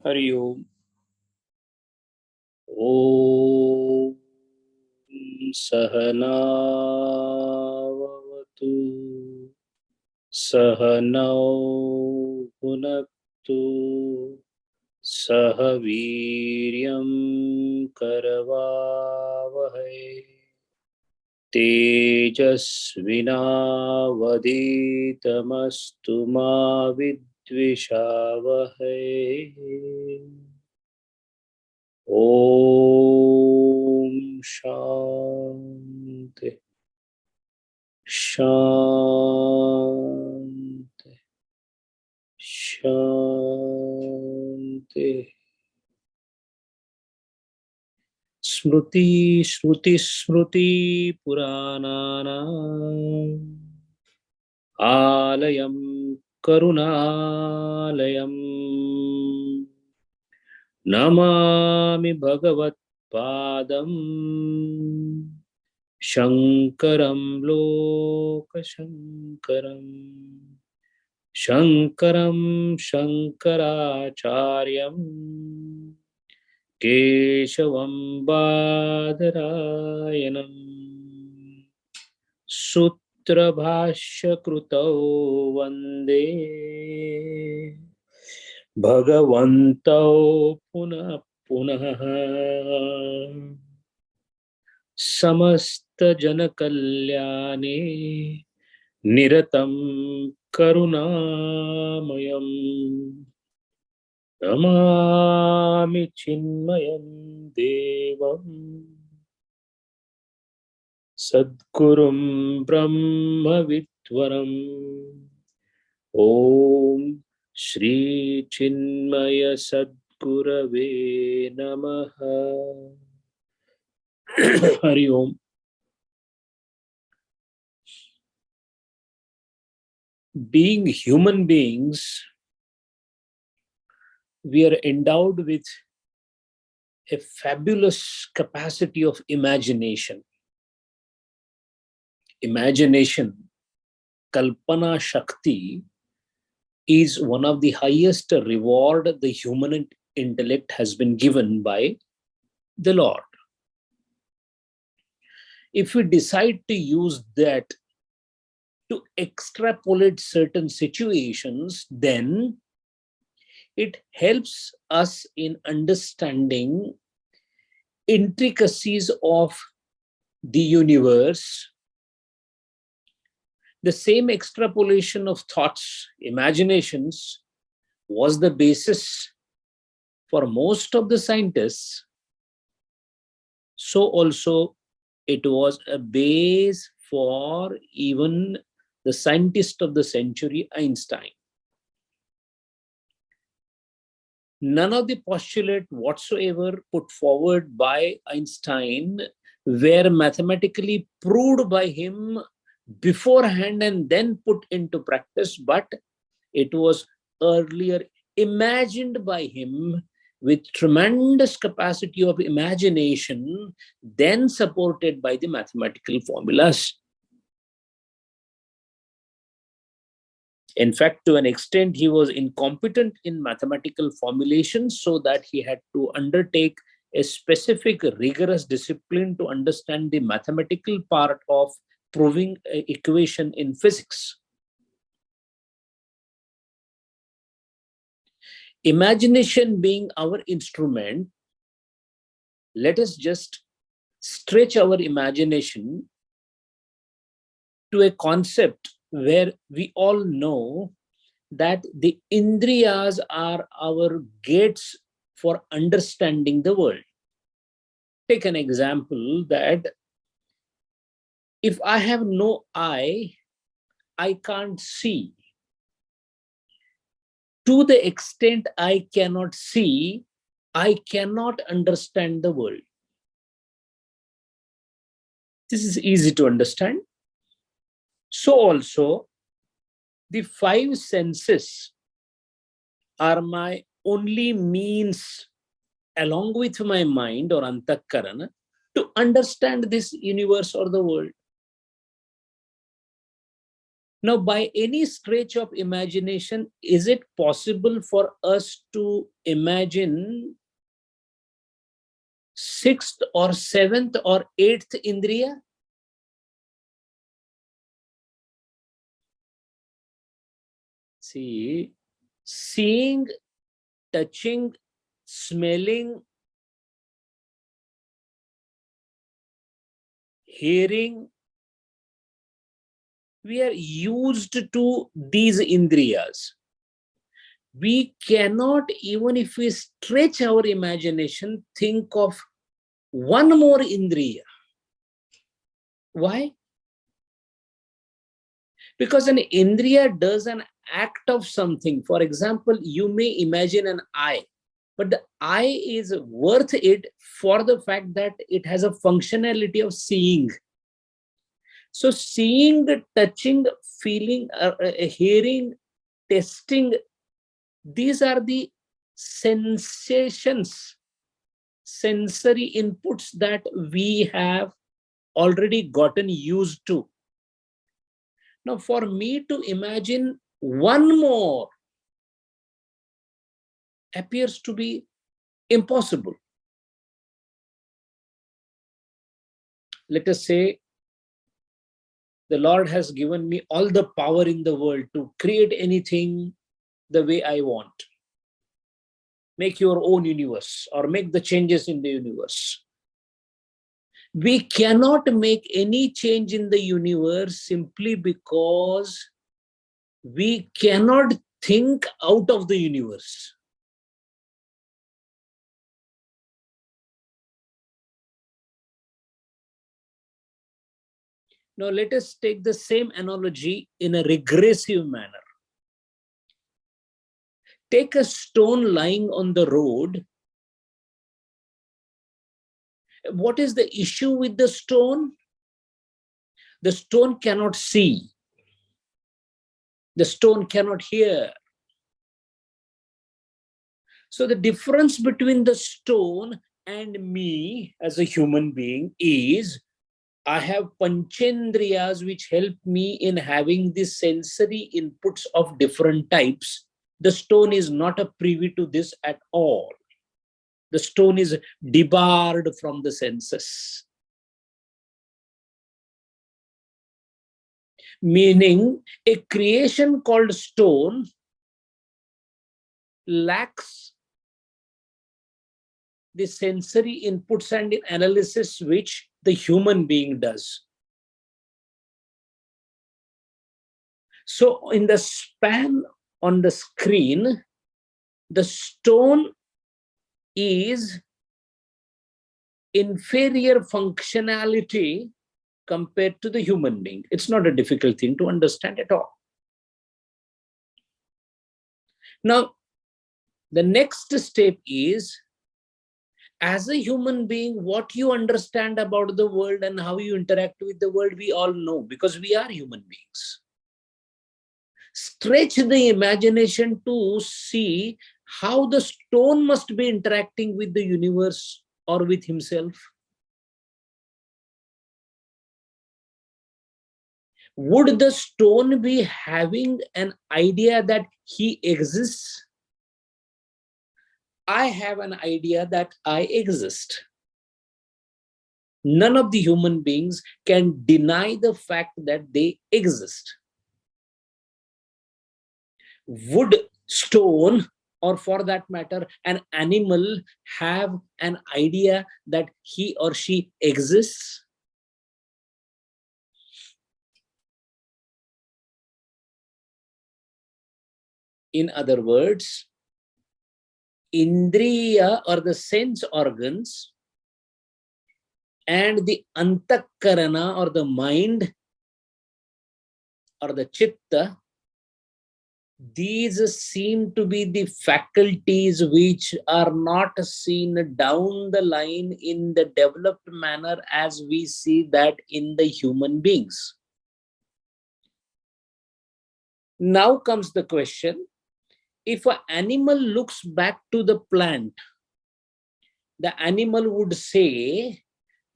हरि ओम। ओम सहनावतु सहनौ भुनक्तु सह वीर्यं करवावहै तेजस्विनावधीतमस्तु मा विद्विषावहै। ओम शांति शांति शांति। स्मृति श्रुति स्मृति पुराणानाम् आलयं करुणालयम् नमामि भगवत्पादं शङ्करं लोकशङ्करम् शङ्करं शङ्कराचार्यं केशवं बादरायणं सूत्रभाष्यकृतौ वन्दे भगवन्तौ पुनः पुनः। समस्तजनकल्याणे निरतं करुणामयम् नमामि चिन्मयं देवं सद्गुरुं ब्रह्मविद्वरम्। ॐ श्री चिन्मय सद्गुरवे नमः। हरि ओम। Being human beings, we are endowed with a fabulous capacity of imagination. Imagination, Kalpana Shakti, is one of the highest reward the human intellect has been given by the Lord. If we decide to use that to extrapolate certain situations, then it helps us in understanding intricacies of the universe. The same extrapolation of thoughts, imaginations, was the basis for most of the scientists. So also it was a base for even the scientist of the century, Einstein. None of the postulate whatsoever put forward by Einstein were mathematically proved by him beforehand and then put into practice, but it was earlier imagined by him with tremendous capacity of imagination, then supported by the mathematical formulas. In fact, to an extent, he was incompetent in mathematical formulations, so that he had to undertake a specific rigorous discipline to understand the mathematical part of proving an equation in physics. Imagination being our instrument, let us just stretch our imagination to a concept where we all know that the indriyas are our gates for understanding the world. Take an example that if I have no eye, I can't see. To the extent I cannot see, I cannot understand the world. This is easy to understand. So also, the five senses are my only means, along with my mind or antakarana, to understand this universe or the world. Now, by any stretch of imagination, is it possible for us to imagine sixth or seventh or eighth indriya? See, seeing, touching, smelling, hearing, we are used to these indriyas. We cannot, even if we stretch our imagination, think of one more indriya. Why? Because an indriya does an act of something. For example, you may imagine an eye, but the eye is worth it for the fact that it has a functionality of seeing. So seeing, touching, feeling, hearing, tasting, these are the sensations, sensory inputs that we have already gotten used to. Now, for me to imagine one more appears to be impossible. Let us say the Lord has given me all the power in the world to create anything the way I want. Make your own universe or make the changes in the universe. We cannot make any change in the universe simply because we cannot think out of the universe. Now, let us take the same analogy in a regressive manner. Take a stone lying on the road. What is the issue with the stone? The stone cannot see. The stone cannot hear. So the difference between the stone and me as a human being is I have panchendriyas which help me in having the sensory inputs of different types. The stone is not a privy to this at all. The stone is debarred from the senses. Meaning, a creation called stone lacks the sensory inputs and analysis which the human being does. So, in the span on the screen, the stone is inferior functionality compared to the human being. It's not a difficult thing to understand at all. Now, the next step is, as a human being, what you understand about the world and how you interact with the world, we all know because we are human beings. Stretch the imagination to see how the stone must be interacting with the universe or with himself. Would the stone be having an idea that he exists? I have an idea that I exist. None of the human beings can deny the fact that they exist. Would stone, or for that matter, an animal, have an idea that he or she exists? In other words, indriya or the sense organs and the antakarana or the mind or the chitta, these seem to be the faculties which are not seen down the line in the developed manner as we see that in the human beings. Now comes the question, if an animal looks back to the plant, the animal would say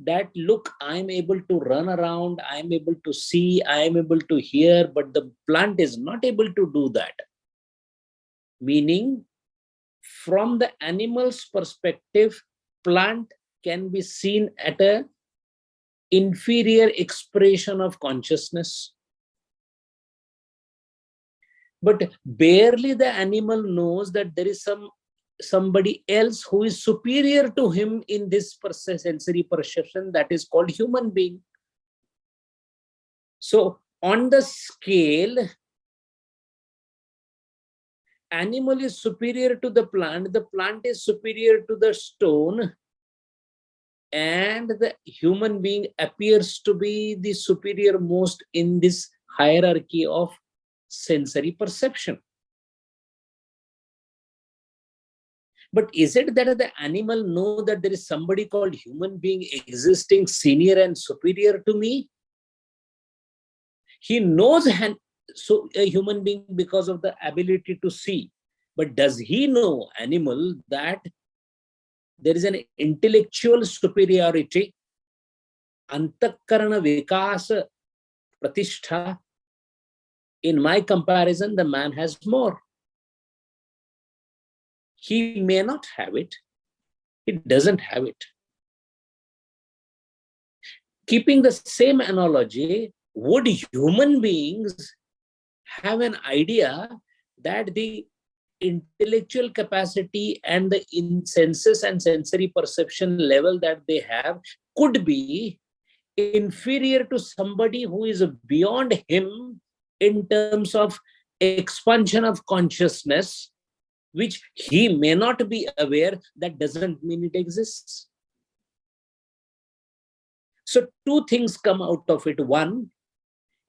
that, look, I'm able to run around, I'm able to see, I'm able to hear, but the plant is not able to do that. Meaning, from the animal's perspective, plant can be seen at a inferior expression of consciousness. But barely the animal knows that there is somebody else who is superior to him in this sensory perception, that is called human being. So on the scale, animal is superior to the plant is superior to the stone, and the human being appears to be the superior most in this hierarchy of sensory perception. But is it that the animal know that there is somebody called human being existing senior and superior to me? He knows so a human being because of the ability to see. But does he know, animal, that there is an intellectual superiority, antakarana vikas pratishtha? In my comparison, the man has more. He may not have it. He doesn't have it. Keeping the same analogy, would human beings have an idea that the intellectual capacity and the senses and sensory perception level that they have could be inferior to somebody who is beyond him in terms of expansion of consciousness, which he may not be aware? That doesn't mean it exists. So two things come out of it. One,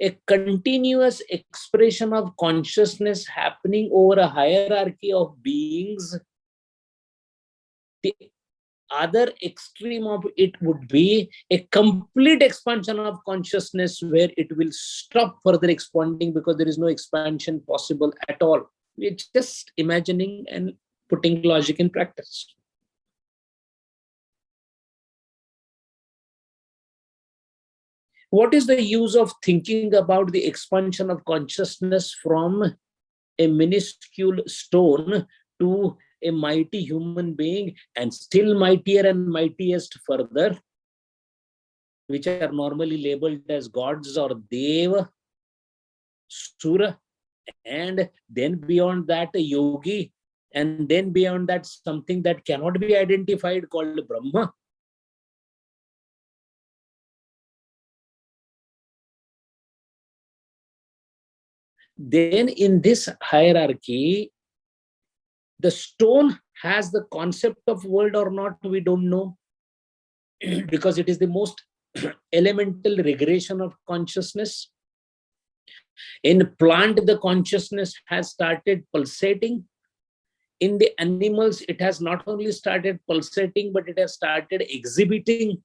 a continuous expression of consciousness happening over a hierarchy of beings. The other extreme of it would be a complete expansion of consciousness where it will stop further expanding because there is no expansion possible at all. We're just imagining and putting logic in practice. What is the use of thinking about the expansion of consciousness from a minuscule stone to a mighty human being, and still mightier and mightiest further, which are normally labeled as gods or deva, sura, and then beyond that a yogi, and then beyond that something that cannot be identified called Brahma? Then in this hierarchy, the stone has the concept of world or not, we don't know, because it is the most elemental regression of consciousness. In plant, the consciousness has started pulsating. In the animals, it has not only started pulsating, but it has started exhibiting.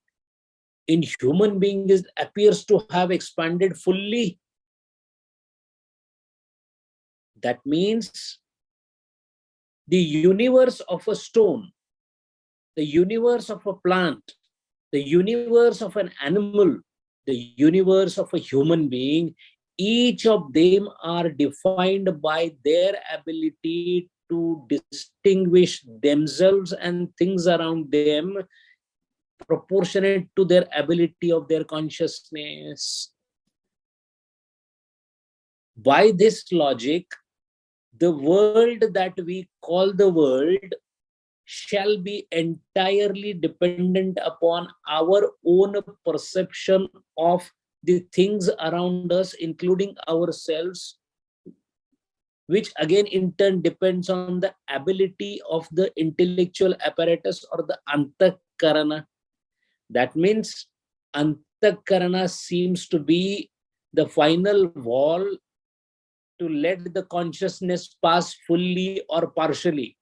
In human beings, it appears to have expanded fully. That means the universe of a stone, the universe of a plant, the universe of an animal, the universe of a human being, each of them are defined by their ability to distinguish themselves and things around them proportionate to their ability of their consciousness. By this logic, the world that we call the world shall be entirely dependent upon our own perception of the things around us, including ourselves, which again in turn depends on the ability of the intellectual apparatus or the antakarana. That means antakarana seems to be the final wall to let the consciousness pass fully or partially.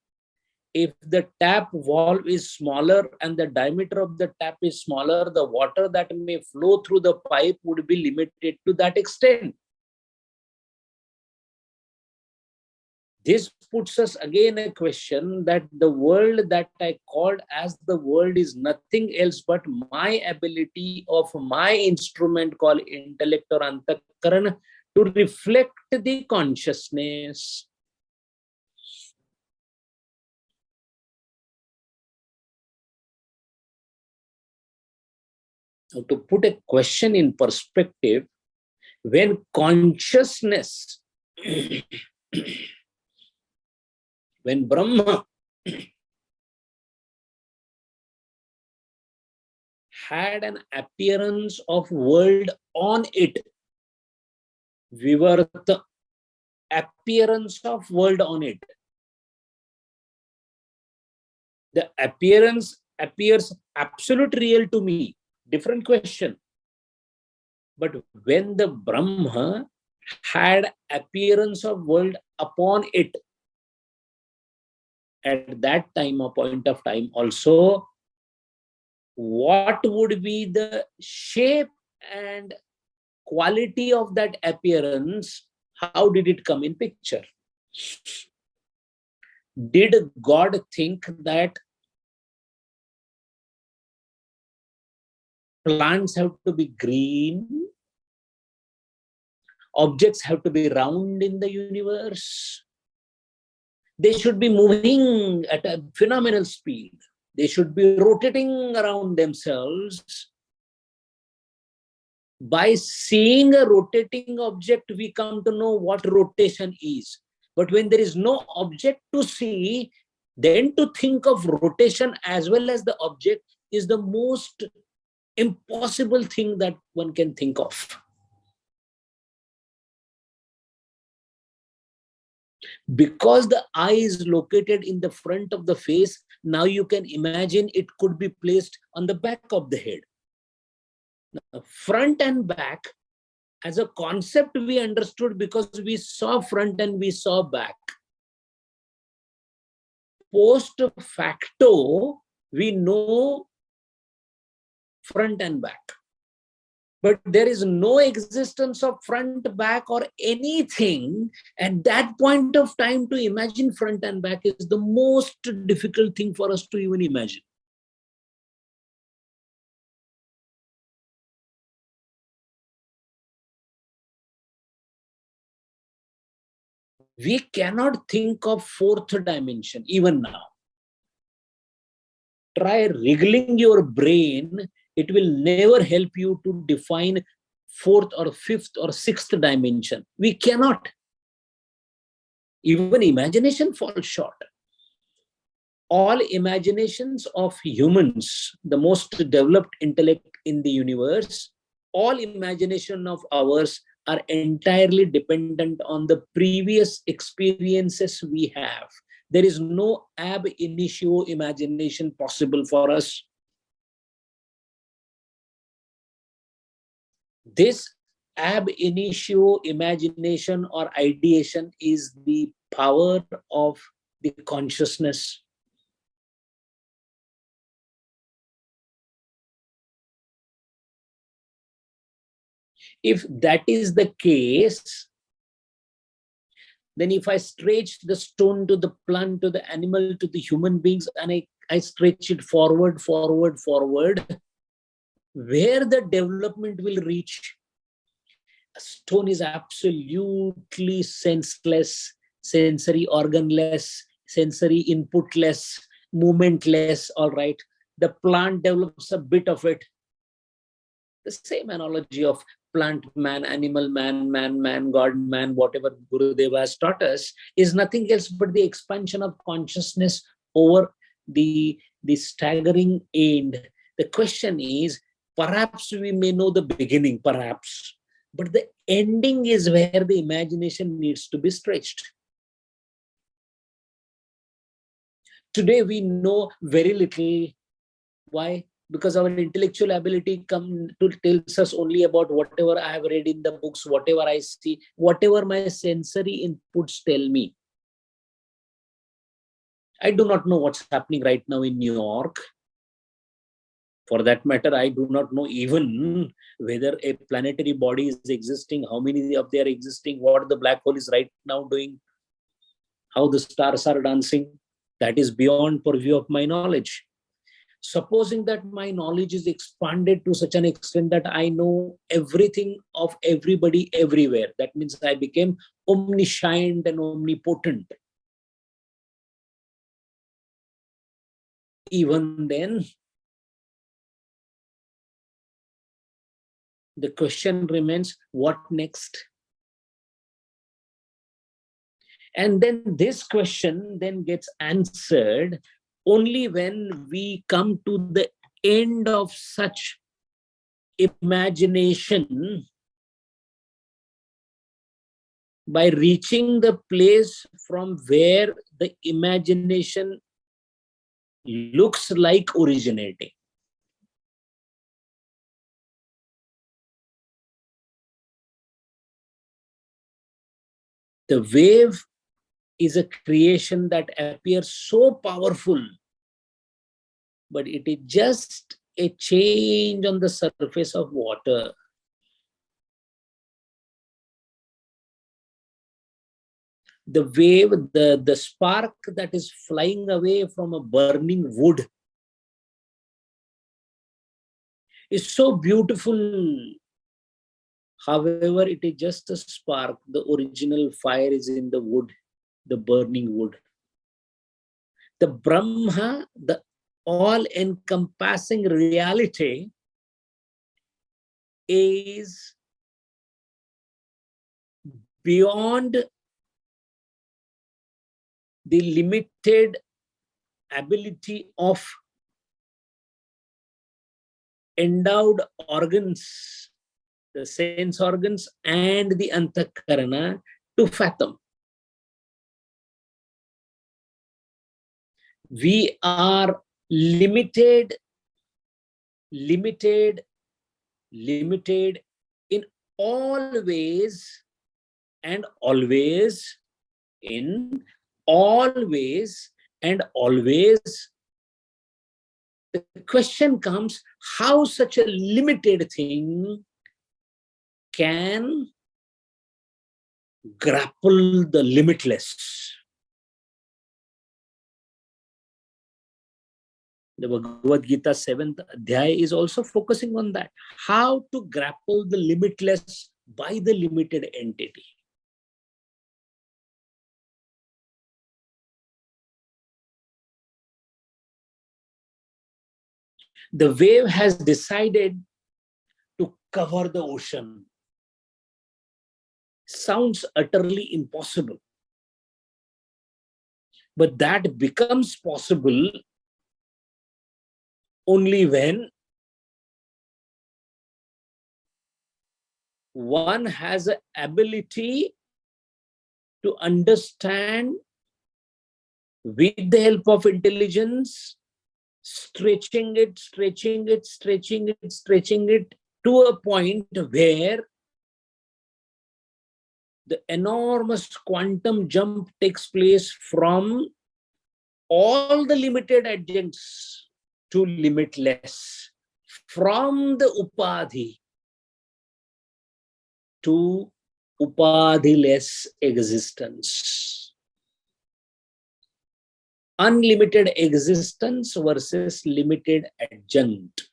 If the tap valve is smaller and the diameter of the tap is smaller, the water that may flow through the pipe would be limited to that extent. This puts us again a question that the world that I called as the world is nothing else but my ability of my instrument called intellect or antakaran to reflect the consciousness. Now, to put a question in perspective, when consciousness, when Brahma had an appearance of world on it, Vivarta, appearance of world on it. The appearance appears absolute real to me. Different question. But when the Brahma had appearance of world upon it, at that time, a point of time also, what would be the shape and quality of that appearance? How did it come in picture? Did God think that plants have to be green, objects have to be round in the universe, they should be moving at a phenomenal speed, they should be rotating around themselves? By seeing a rotating object, we come to know what rotation is. But when there is no object to see, then to think of rotation as well as the object is the most impossible thing that one can think of. Because the eye is located in the front of the face, now you can imagine it could be placed on the back of the head. Now, front and back, as a concept, we understood because we saw front and we saw back. Post facto, we know front and back. But there is no existence of front, back, or anything. At that point of time, to imagine front and back is the most difficult thing for us to even imagine. We cannot think of fourth dimension even now. Try wriggling your brain, it will never help you to define fourth or fifth or sixth dimension. We cannot. Even imagination falls short. All imaginations of humans, the most developed intellect in the universe, all imagination of ours are entirely dependent on the previous experiences we have. There is no ab initio imagination possible for us. This ab initio imagination or ideation is the power of the consciousness. If that is the case, then if I stretch the stone to the plant, to the animal, to the human beings, and I stretch it forward, forward, forward, where the development will reach? A stone is absolutely senseless, sensory organless, sensory inputless, movementless, all right. The plant develops a bit of it. The same analogy of plant man, animal man, man, man, God man, whatever Gurudeva has taught us, is nothing else but the expansion of consciousness over the staggering end. The question is, perhaps we may know the beginning, perhaps, but the ending is where the imagination needs to be stretched. Today we know very little. Why? Because our intellectual ability tells us only about whatever I have read in the books, whatever I see, whatever my sensory inputs tell me. I do not know what's happening right now in New York. For that matter, I do not know even whether a planetary body is existing, how many of they are existing, what the black hole is right now doing. how the stars are dancing, that is beyond purview of my knowledge. Supposing that my knowledge is expanded to such an extent that I know everything of everybody everywhere, that means I became omniscient and omnipotent. Even then, the question remains, what next? And then this question then gets answered only when we come to the end of such imagination, by reaching the place from where the imagination looks like originating. The wave is a creation that appears so powerful, but it is just a change on the surface of water. The wave, the spark that is flying away from a burning wood is so beautiful. However, it is just a spark. The original fire is in the wood, the burning wood. The Brahma, the all-encompassing reality, is beyond the limited ability of endowed organs, the sense organs and the antakarana, to fathom. We are limited in all ways and always, in all ways and always. The question comes, how such a limited thing can grapple the limitless? The Bhagavad Gita 7th Adhyaya is also focusing on that. How to grapple the limitless by the limited entity. The wave has decided to cover the ocean. Sounds utterly impossible. But that becomes possible only when one has an ability to understand, with the help of intelligence, stretching it to a point where the enormous quantum jump takes place from all the limited adjuncts to limitless, from the upadhi to upadhiless existence. Unlimited existence versus limited adjunct.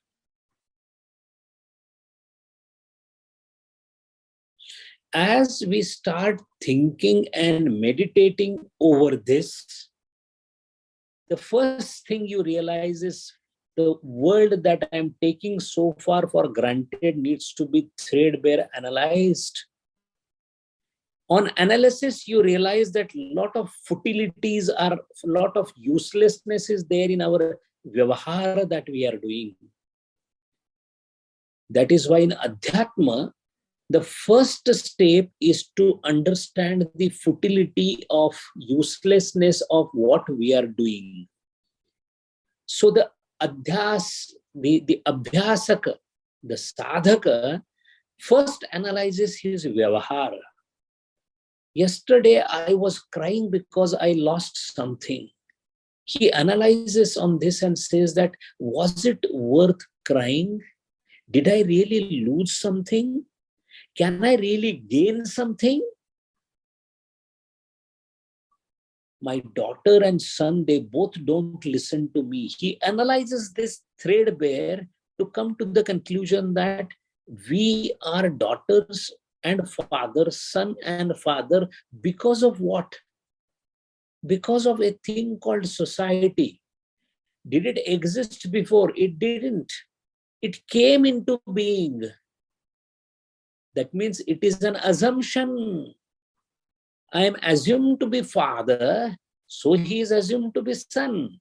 As we start thinking and meditating over this, the first thing you realize is the world that I'm taking so far for granted needs to be threadbare analyzed. On analysis, you realize that a lot of futilities are, a lot of uselessness is there in our vyavahara that we are doing. That is why in Adhyatma, the first step is to understand the futility of uselessness of what we are doing. So the adhyas, the abhyasaka, the sadhaka, first analyzes his vyavahara. Yesterday, I was crying because I lost something. He analyzes on this and says that, was it worth crying? Did I really lose something? Can I really gain something? my daughter and son, they both don't listen to me. He analyzes this threadbare to come to the conclusion that we are daughters and father, son and father, because of what? Because of a thing called society. Did it exist before? It didn't. It came into being. That means it is an assumption. I am assumed to be father, so he is assumed to be son.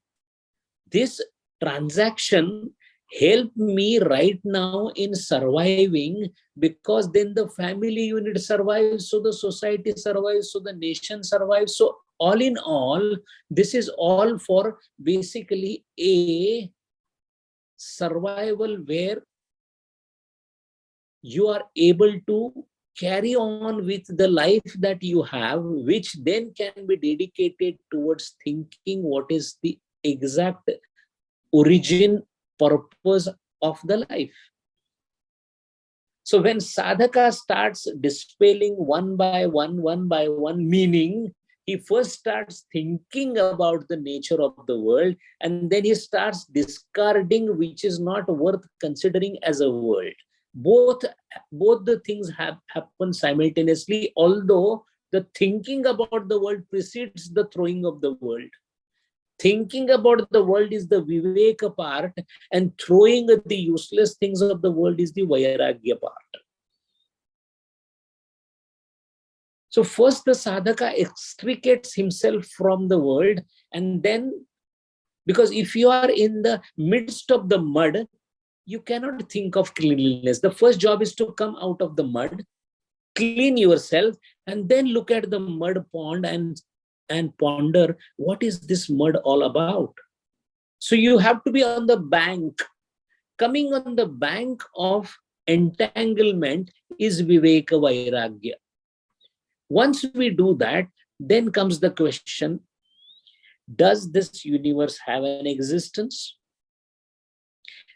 This transaction helped me right now in surviving, because then the family unit survives, so the society survives, so the nation survives. So all in all, this is all for basically a survival where you are able to carry on with the life that you have, which then can be dedicated towards thinking what is the exact origin, purpose of the life. So when sadhaka starts dispelling one by one, meaning he first starts thinking about the nature of the world, and then he starts discarding which is not worth considering as a world. Both the things have happened simultaneously, although the thinking about the world precedes the throwing of the world. Thinking about the world is the viveka part, and throwing the useless things of the world is the vairagya part. So first the sadhaka extricates himself from the world, and then, because if you are in the midst of the mud, you cannot think of cleanliness. The first job is to come out of the mud, clean yourself, and then look at the mud pond and ponder, what is this mud all about? So you have to be on the bank. Coming on the bank of entanglement is viveka vairagya. Once we do that, then comes the question, does this universe have an existence?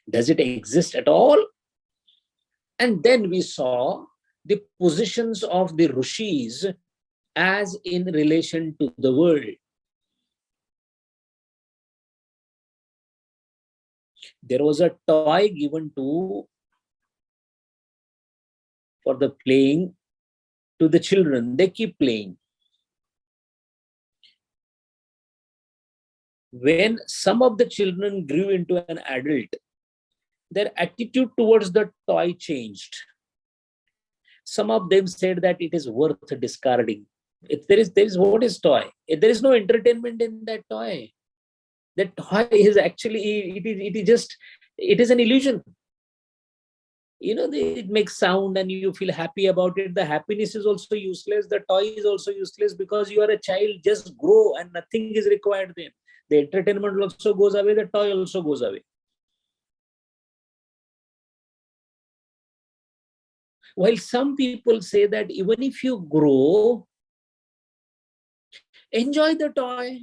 Does it exist at all? And then we saw the positions of the rishis as in relation to the world. There was a toy given for the playing to the children. They keep playing. When some of the children grew into an adult, their attitude towards the toy changed. Some of them said that it is worth discarding. If there is what is toy? If there is no entertainment in that toy. That toy is actually, it is an illusion. It makes sound and you feel happy about it. The happiness is also useless. The toy is also useless, because you are a child, just grow and nothing is required then. The entertainment also goes away, the toy also goes away. While some people say that even if you grow, enjoy the toy.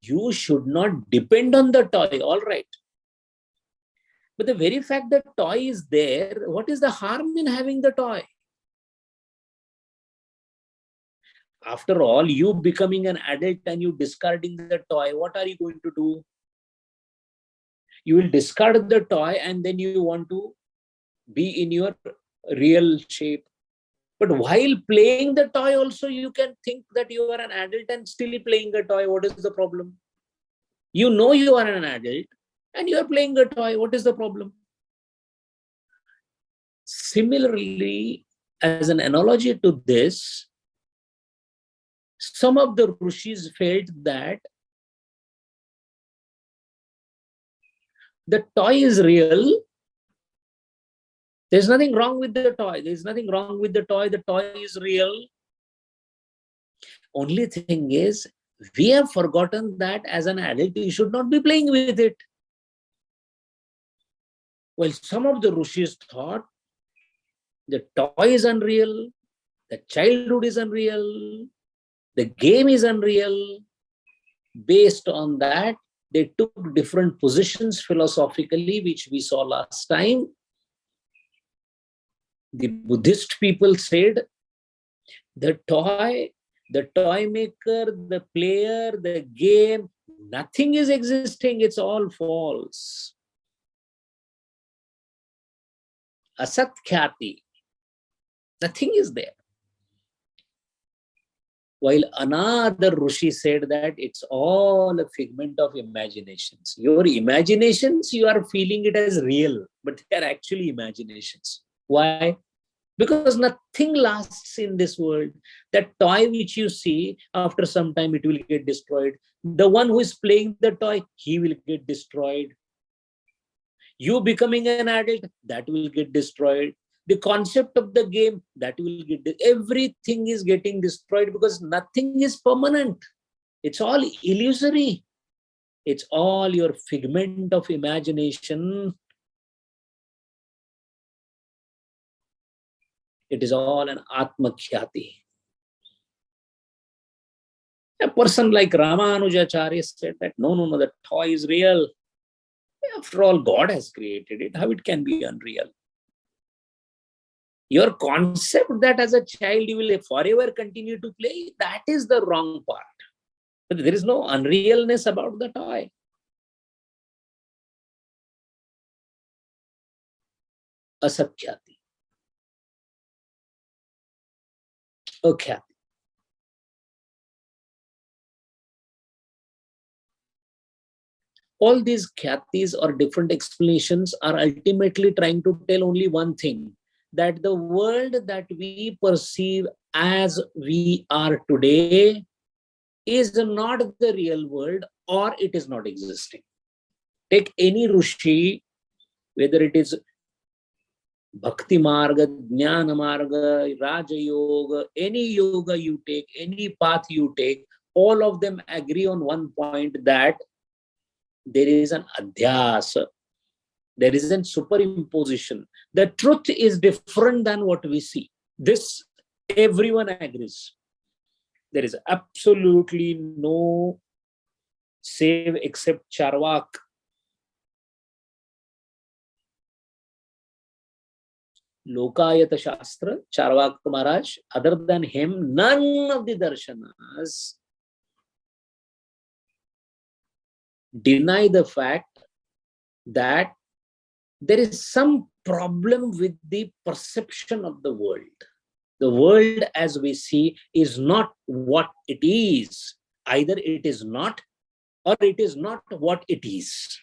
You should not depend on the toy, all right. But the very fact that toy is there, what is the harm in having the toy? After all, you becoming an adult and you discarding the toy, what are you going to do? You will discard the toy and then you want to be in your real shape. But while playing the toy also, you can think that you are an adult and still playing the toy. What is the problem? You know you are an adult and you are playing the toy. What is the problem? Similarly, as an analogy to this, some of the rishis felt that the toy is real. There's nothing wrong with the toy. There's nothing wrong with the toy. The toy is real. Only thing is, we have forgotten that as an adult, you should not be playing with it. Well, some of the rishis thought the toy is unreal, the childhood is unreal, the game is unreal. Based on that, they took different positions philosophically, which we saw last time. The Buddhist people said the toy The toy maker, the player, the game, nothing is existing. It's all false. Asat khyati. Nothing is there. While another Rishi said that it's all a figment of imaginations. Your imaginations, you are feeling it as real, but they are actually imaginations. Why? Because nothing lasts in this world. That toy which you see, after some time it will get destroyed. The one who is playing the toy, he will get destroyed. You becoming an adult, that will get destroyed. The concept of the game, that will get, everything is getting destroyed because nothing is permanent. It's all illusory. It's all your figment of imagination. It is all an Atmakhyati. A person like Ramanujacharya said that, no, the toy is real. After all, God has created it. How it can be unreal? Your concept that as a child you will forever continue to play, that is the wrong part. But there is no unrealness about the toy. Asakhyati. Akhyati. All these khyatis or different explanations are ultimately trying to tell only one thing, that the world that we perceive as we are today is not the real world, or it is not existing. Take any Rishi, whether it is Bhakti Marga, Jnana Marga, Raja Yoga, any yoga you take, any path you take, all of them agree on one point, that there is an adhyasa. There is a superimposition. The truth is different than what we see. This everyone agrees. There is absolutely no save except Charvak. Lokayata Shastra, Charvak Maharaj, other than him, none of the darshanas deny the fact that there is some problem with the perception of the world. The world as we see is not what it is. Either it is not, or it is not what it is.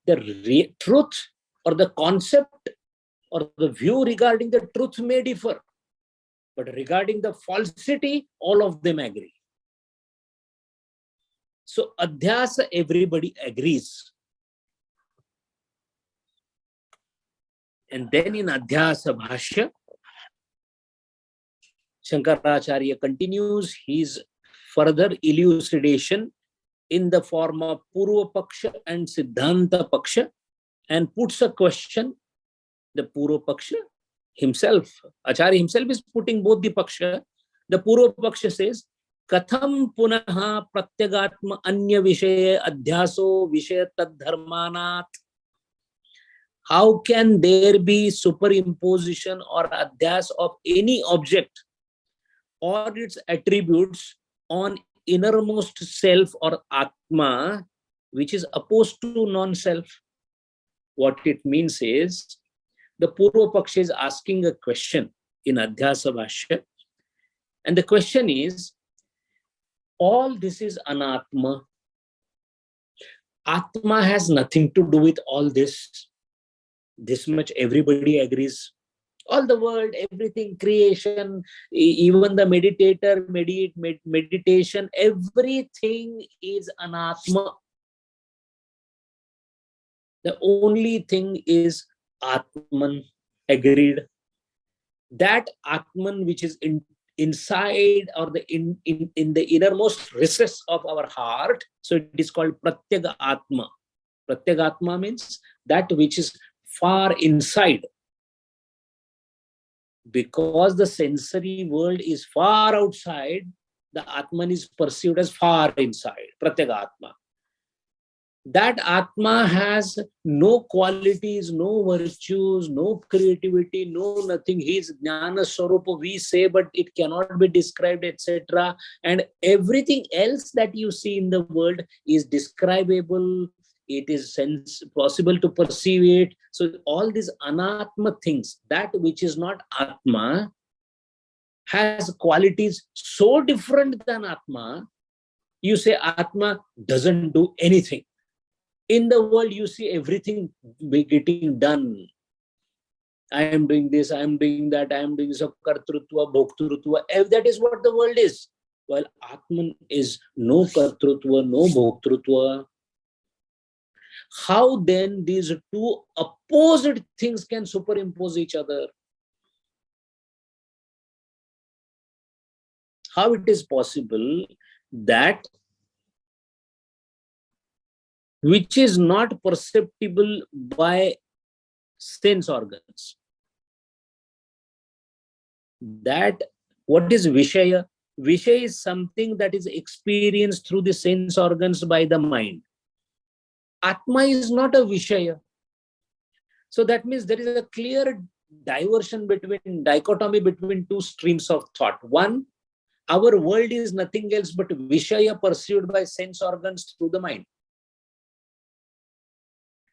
The truth or the concept or the view regarding the truth may differ, but regarding the falsity, all of them agree. So adhyasa, everybody agrees. And then in Adhyasa Bhashya, Shankaracharya continues his further elucidation in the form of Purva Paksha and Siddhanta Paksha, and puts a question. The Purva Paksha himself, Acharya himself is putting both the Paksha. The Purva Paksha says, Katham punaha pratyagatma anya vishaye adhyaso vishaya tadharmanat. How can there be superimposition or adhyas of any object or its attributes on innermost self or Atma, which is opposed to non-self? What it means is, the Purva Paksha is asking a question in Adhyasa Bhashya, and the question is, all this is Anatma. Atma has nothing to do with all this. This much everybody agrees. All the world, everything, creation, even the meditator, meditation, everything is Anatma. The only thing is Atman, agreed. That Atman which is inside, or in the innermost recess of our heart, so it is called Pratyaga Atma. Pratyaga Atma means that which is far inside. Because the sensory world is far outside, the Atman is perceived as far inside, Pratyaga Atma. That Atma has no qualities, no virtues, no creativity, no nothing. He is Jnana Swarupa, we say, but it cannot be described, etc. And everything else that you see in the world is describable. It is possible to perceive it. So all these anatma things, that which is not Atma, has qualities so different than Atma. You say Atma doesn't do anything. In the world, you see everything getting done. I am doing this, I am doing that, I am doing so, kartrutva, bhoktrutva. That is what the world is. While Atman is no kartrutva, no bhoktrutva. How then these two opposite things can superimpose each other? How it is possible that which is not perceptible by sense organs, that what is Vishaya? Vishaya is something that is experienced through the sense organs by the mind. Atma is not a Vishaya. So that means there is a clear dichotomy between two streams of thought. One, our world is nothing else but Vishaya perceived by sense organs through the mind.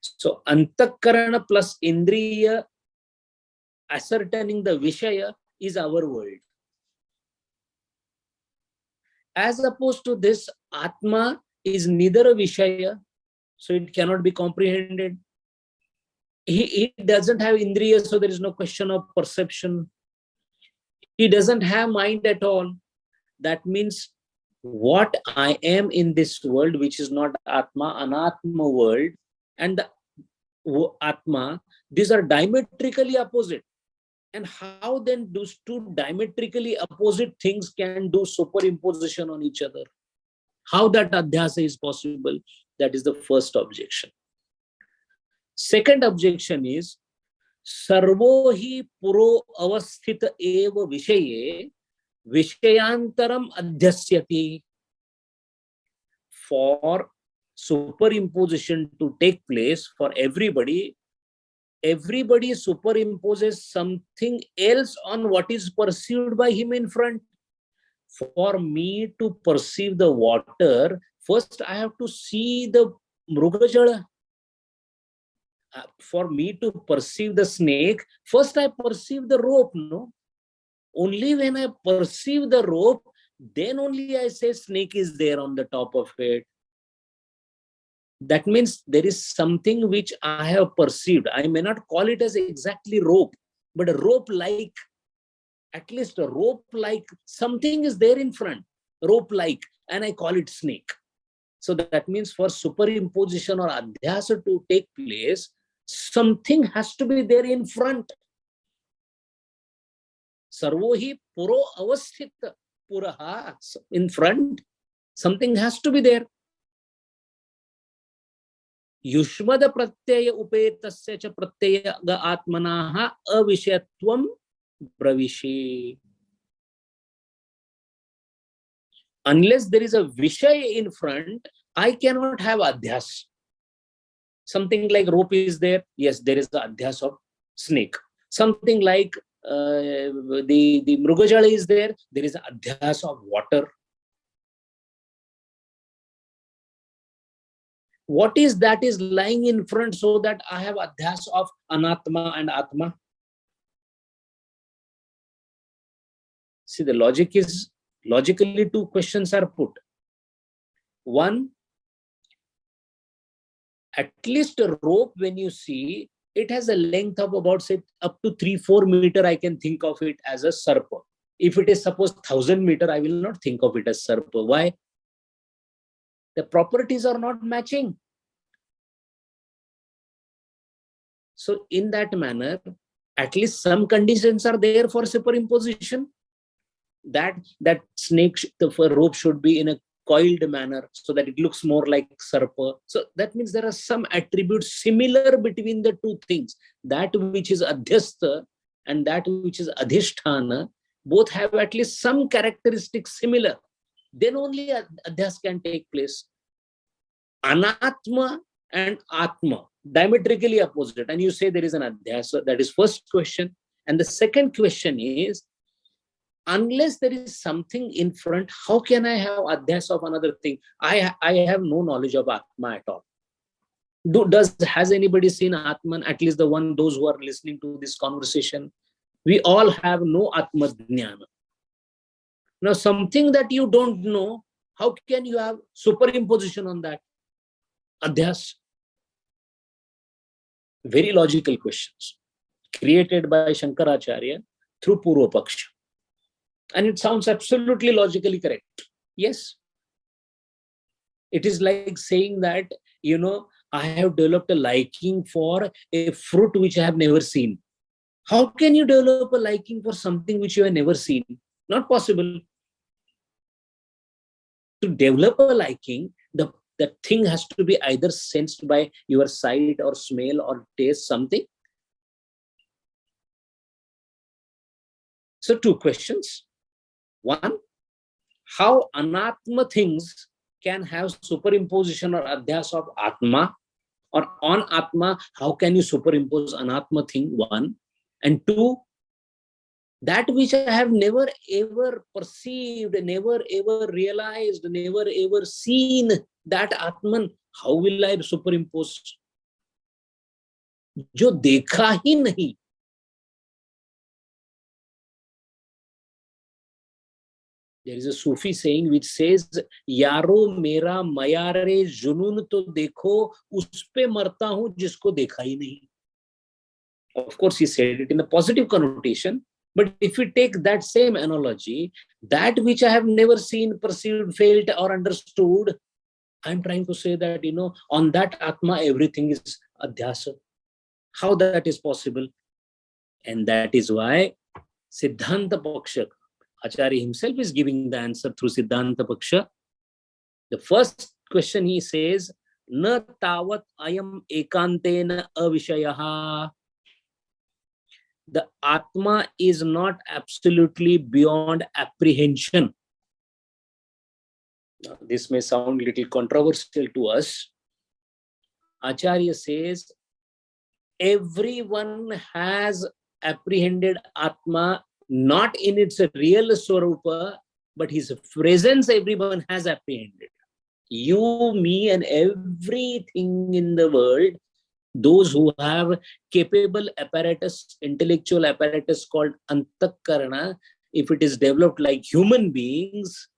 So Antakarana plus Indriya ascertaining the Vishaya is our world. As opposed to this, Atma is neither a Vishaya, so it cannot be comprehended. He doesn't have Indriya, so there is no question of perception. He doesn't have mind at all. That means what I am in this world, which is not Atma, Anatma world, and the Atma, these are diametrically opposite. And how then those two diametrically opposite things can do superimposition on each other? How that adhyasa is possible? That is the first objection. Second objection is, sarvo hi puro avasthita eva vishaye vishayantaram adhyasyati. For superimposition to take place for everybody superimposes something else on what is perceived by him in front. For me to perceive the water, first I have to see the mrugajala. For me to perceive the snake, first I perceive the rope, no? Only when I perceive the rope, then only I say snake is there on the top of it. That means there is something which I have perceived. I may not call it as exactly rope, but a rope-like, at least a rope-like, something is there in front, rope-like, and I call it snake. So that means for superimposition or adhyasa to take place, something has to be there in front. Sarvohi puro avasthita, puraha, in front, something has to be there. Yushmada pratyaya upetasya cha pratyaya atmanaha avishayatvam pravishi. Unless there is a Vishaya in front, I cannot have adhyas. Something like rope is there, yes, there is the adhyas of snake. Something like the mrugajala is there, there is adhyas of water. What is that is lying in front so that I have adhyas of anatma and atma? See, the logic is, logically two questions are put. One, at least a rope, when you see, it has a length of about, say, up to 3-4 meters. I can think of it as a sarpa. If it is suppose 1000 meters, I will not think of it as sarpa. Why? The properties are not matching. So in that manner, at least some conditions are there for superimposition. That snake, the rope should be in a coiled manner so that it looks more like sarpa. So that means there are some attributes similar between the two things. That which is adhyastha and that which is adhishthana, both have at least some characteristics similar. Then only adhyas can take place. Anatma and Atma, diametrically opposite, and you say there is an adhyasa. That is first question. And the second question is, unless there is something in front, how can I have adhyasa of another thing? I have no knowledge of Atma at all. Has anybody seen Atman? At least those who are listening to this conversation, we all have no Atma Jnana. Now, something that you don't know, how can you have superimposition on that? Adhyas. Very logical questions created by Shankaracharya through Purva Paksha. And it sounds absolutely logically correct. Yes. It is like saying that, I have developed a liking for a fruit which I have never seen. How can you develop a liking for something which you have never seen? Not possible. To develop a liking, the thing has to be either sensed by your sight or smell or taste something. So 2 questions. 1, how anatma things can have superimposition or adhyas of atma, or on atma, how can you superimpose anatma thing? 1. And 2, that which I have never ever perceived, never ever realized, never ever seen, that Atman, how will I superimpose? जो देखा ही नहीं. There is a Sufi saying which says, यारो मेरा मयारे जुनून तो देखो, उस पे मरता हूं जिसको देखा ही नहीं. Of course, he said it in a positive connotation. But if we take that same analogy, that which I have never seen, perceived, felt, or understood, I'm trying to say that, on that Atma, everything is adhyasa. How that is possible? And that is why Siddhanta Paksha, Acharya himself is giving the answer through Siddhanta Paksha. The first question he says, Na tavat ayam ekantena avishayaha. The Atma is not absolutely beyond apprehension. Now, this may sound a little controversial to us. Acharya says, everyone has apprehended Atma, not in its real Swarupa, but his presence everyone has apprehended. You, me, and everything in the world, those who have capable apparatus, intellectual apparatus called antakarana, if it is developed like human beings,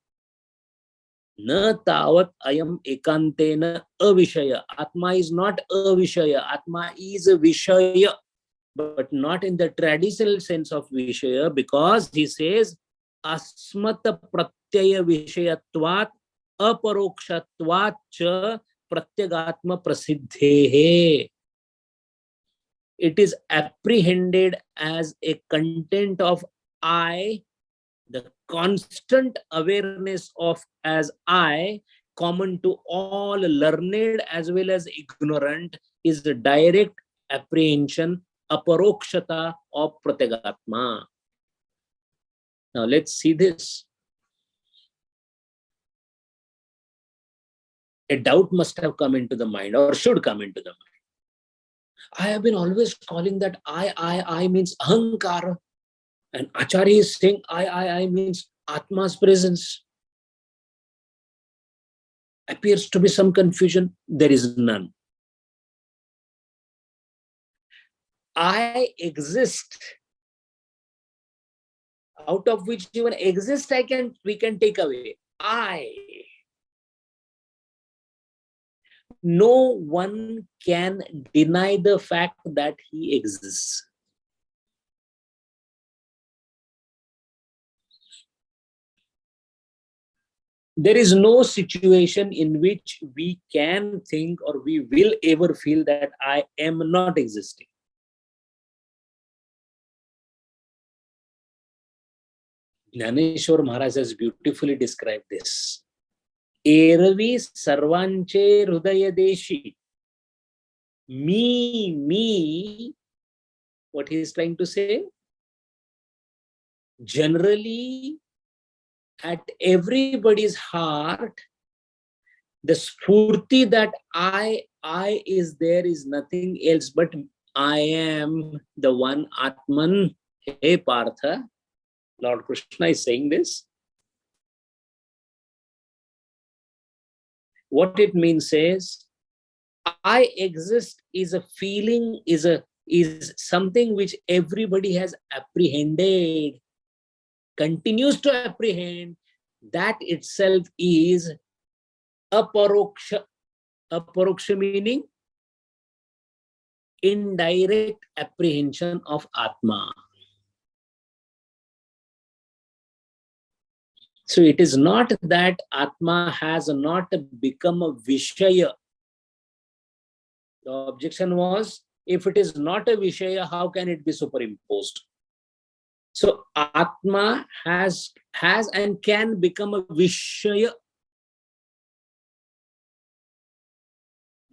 na tavat ayam ekantena avishaya. Atma is not avishaya. Atma is a vishaya, but not in the traditional sense of vishaya, because he says, asmata pratyaya vishayatvat aparokshatvat cha pratyagatma prasiddhehe. It is apprehended as a content of I, the constant awareness of as I, common to all learned as well as ignorant, is the direct apprehension, aparokshata of pratyagatma. Now let's see this. A doubt must have come into the mind, or should come into the mind. I have been always calling that I means ahankara. And Acharya is saying I means Atma's presence. Appears to be some confusion. There is none. I exist, out of which even exist we can take away. I. No one can deny the fact that he exists. There is no situation in which we can think or we will ever feel that I am not existing. Jnaneshwar Maharaj has beautifully described this. Eravi sarvanche hridaya deshi. Me, what he is trying to say? Generally, at everybody's heart, The spurti that I is there is nothing else but I am the one Atman. Hey Partha, Lord Krishna is saying this. What it means is, I exist is a feeling, is something which everybody has apprehended, continues to apprehend. That itself is aparoksha. Aparoksha meaning indirect apprehension of Atma. So it is not that Atma has not become a Vishaya. The objection was, if it is not a Vishaya, how can it be superimposed? So Atma has and can become a Vishaya.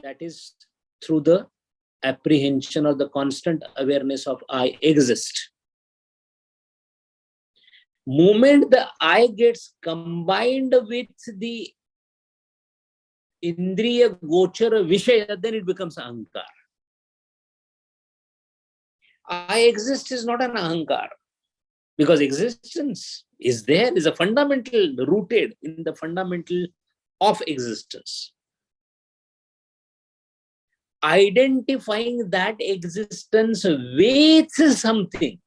That is through the apprehension or the constant awareness of I exist. Moment the I gets combined with the Indriya Gochara Vishaya, then it becomes Ahankar. I exist is not an Ahankar, because existence is there, is a fundamental, rooted in the fundamental of existence. Identifying that existence with something,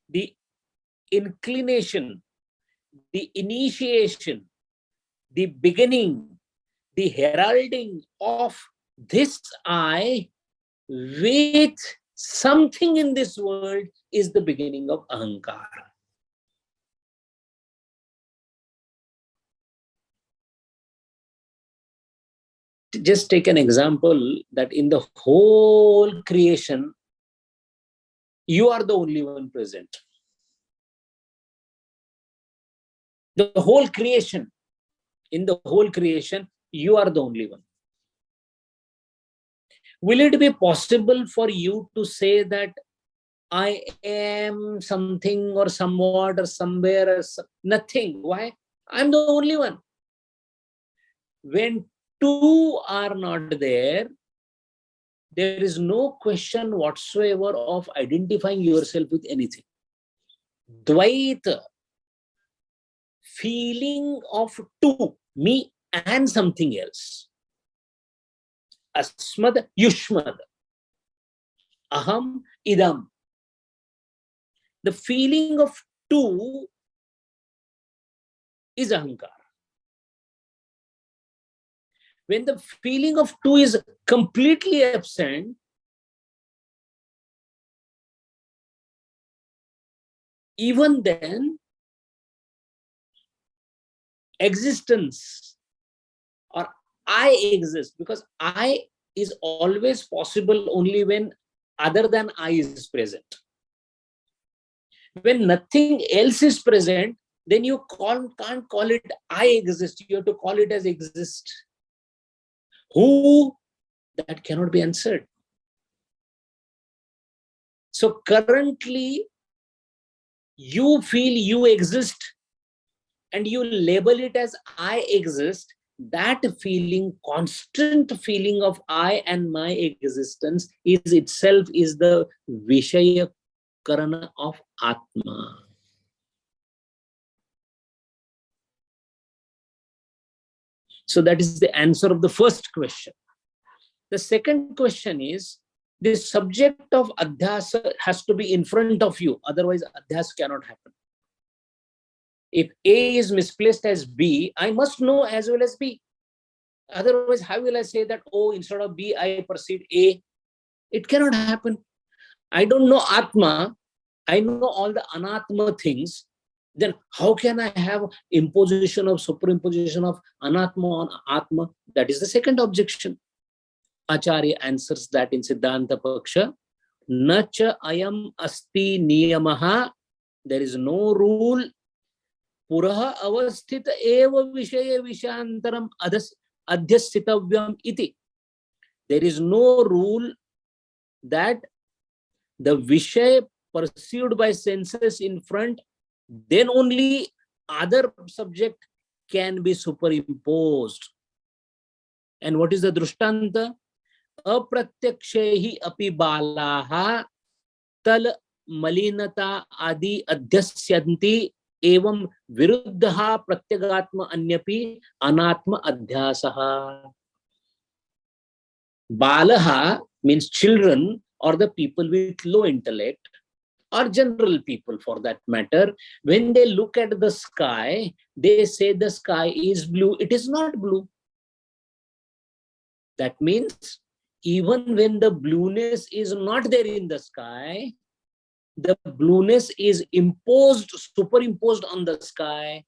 the inclination, the initiation, the beginning, the heralding of this I with something in this world is the beginning of Ahankar. Just take an example that in the whole creation, you are the only one present. The whole creation, in the whole creation, you are the only one. Will it be possible for you to say that I am something or somewhat or somewhere or nothing? Why? I'm the only one. When two are not there, there is no question whatsoever of identifying yourself with anything. Dvaita, feeling of two, me and something else. Asmad, yushmad, aham, idam. The feeling of two is ahankar. When the feeling of two is completely absent, even then, existence or I exist, because I is always possible only when other than I is present. When nothing else is present, then you can't call it I exist. You have to call it as exist. Who? That cannot be answered. So currently, you feel you exist and you label it as I exist. That feeling, constant feeling of I and my existence is itself is the Vishaya Karana of Atma. So that is the answer of the first question. The second question is, the subject of adhyasa has to be in front of you, otherwise adhyasa cannot happen. If A is misplaced as B, I must know as well as B. Otherwise, how will I say that, oh, instead of B, I perceive A? It cannot happen. I don't know Atma. I know all the Anatma things. Then how can I have imposition of superimposition of Anatma on Atma? That is the second objection. Acharya answers that in Siddhanta Paksha. Nacha ayam asti niyamaha. There is no rule. Puraha avasthita eva vishaya vishantaram adhyasthitavyam iti. There is no rule that the Vishay perceived by senses in front, then only other subject can be superimposed. And what is the drishtanta? Apratyakshehi api balaha tal malinata adi adhyasyanti evam viruddha pratyagatma anyapi anatma adhyasaha. Balaha means children or the people with low intellect, or general people for that matter. When they look at the sky, they say the sky is blue. It is not blue. That means even when the blueness is not there in the sky, the blueness is imposed, superimposed on the sky.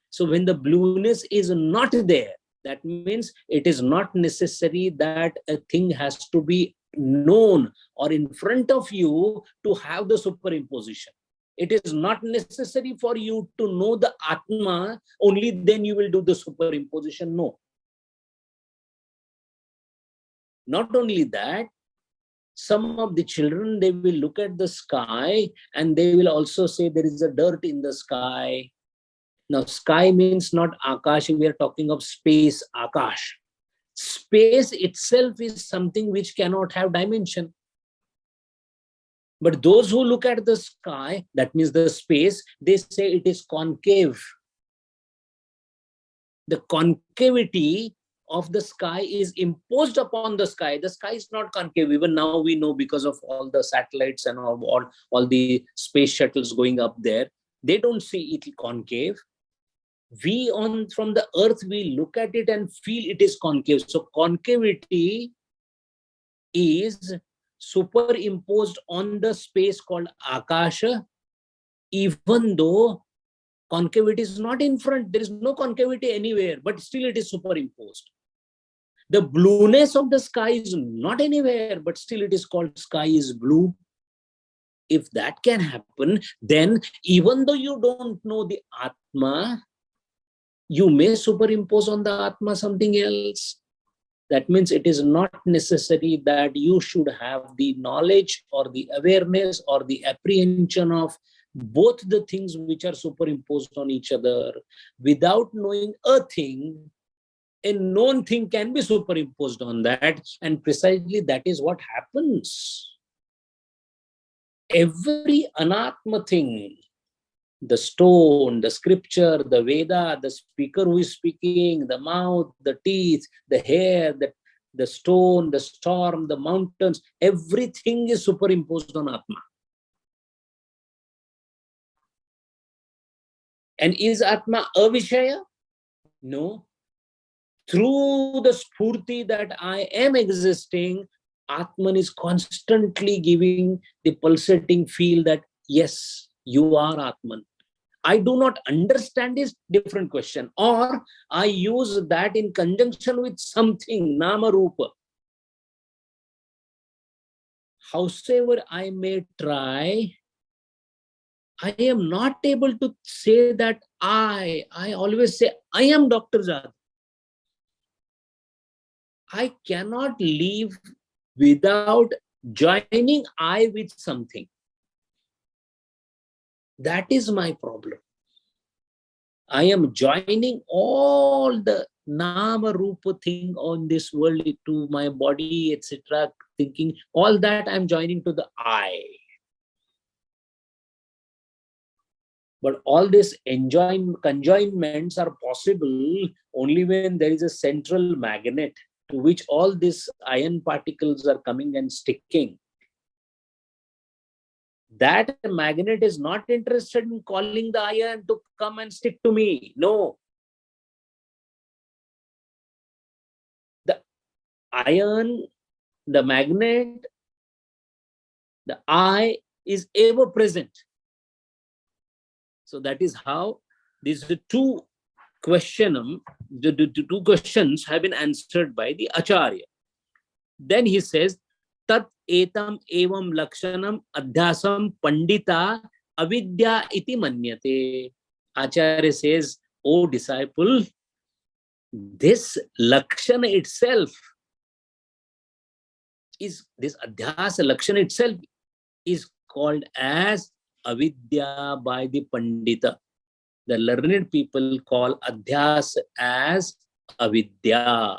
So when the blueness is not there, that means it is not necessary that a thing has to be known or in front of you to have the superimposition. It is not necessary for you to know the Atma, only then you will do the superimposition. No. Not only that, some of the children, they will look at the sky and they will also say there is a dirt in the sky. Now, sky means not Akash, we are talking of space, Akash. Space itself is something which cannot have dimension. But those who look at the sky, that means the space, they say it is concave. The concavity of the sky is imposed upon the sky. The sky is not concave. Even now we know, because of all the satellites and all the space shuttles going up there, they don't see it concave. We from the earth, we look at it and feel it is concave. So concavity is superimposed on the space called Akasha, even though concavity is not in front. There is no concavity anywhere, but still it is superimposed. The blueness of the sky is not anywhere, but still it is called sky is blue. If that can happen, then even though you don't know the Atma, you may superimpose on the Atma something else. That means it is not necessary that you should have the knowledge or the awareness or the apprehension of both the things which are superimposed on each other. Without knowing a thing, a known thing can be superimposed on that, and precisely that is what happens. Every anatma thing, the stone, the scripture, the Veda, the speaker who is speaking, the mouth, the teeth, the hair, the stone, the storm, the mountains, everything is superimposed on Atma. And is Atma a Vishaya? No. Through the Spurti that I am existing, Atman is constantly giving the pulsating feel that, yes, you are Atman. I do not understand is different question. Or I use that in conjunction with something, Nama Rupa. Howsoever I may try, I am not able to say that I always say, I am Dr. Jadhav. I cannot live without joining I with something. That is my problem. I am joining all the Nama Rupa thing on this world to my body, etc., thinking, all that I'm joining to the I. But all these conjoinments are possible only when there is a central magnet to which all these ion particles are coming and sticking. That magnet is not interested in calling the iron to come and stick to me. No. The iron, the magnet, the I is ever present. So that is how these two questions have been answered by the Acharya. Then he says, Tat etam evam lakshanam adhyasam pandita avidya iti manyate. Acharya says, O disciple, this lakshana itself is, this adhyasa lakshana itself is called as avidya by the pandita. the learned people call adhyas as avidya.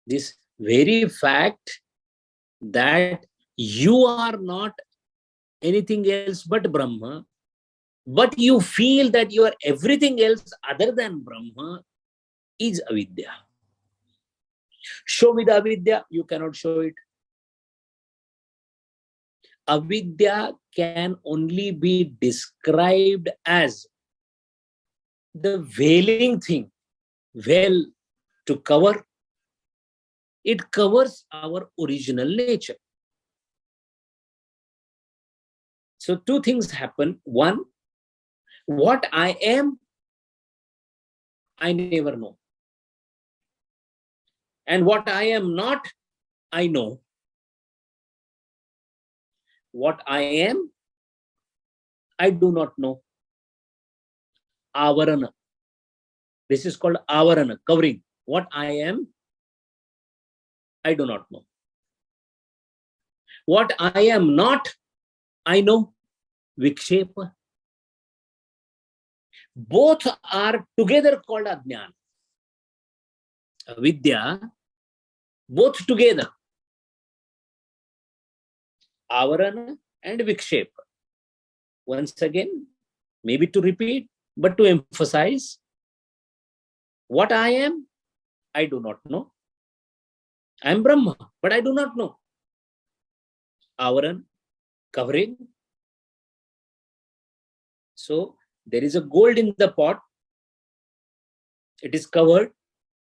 This very fact that you are not anything else but Brahma, but you feel that you are everything else other than Brahma, is avidya. Show me the avidya, you cannot show it. Avidya can only be described as the veiling thing, veil to cover. It covers our original nature. So two things happen. One, what I am, I never know. And what I am not, I know. What I am, I do not know. Avarana. This is called avarana, covering. What I am, I do not know. What I am not, I know. Vikshepa. Both are together called ajnana. Vidya, both together. Avarana and Vikshepa. Once again, maybe to repeat, but to emphasize, what I am, I do not know. I am Brahma, but I do not know. Avaran, covering. So there is a gold in the pot. It is covered.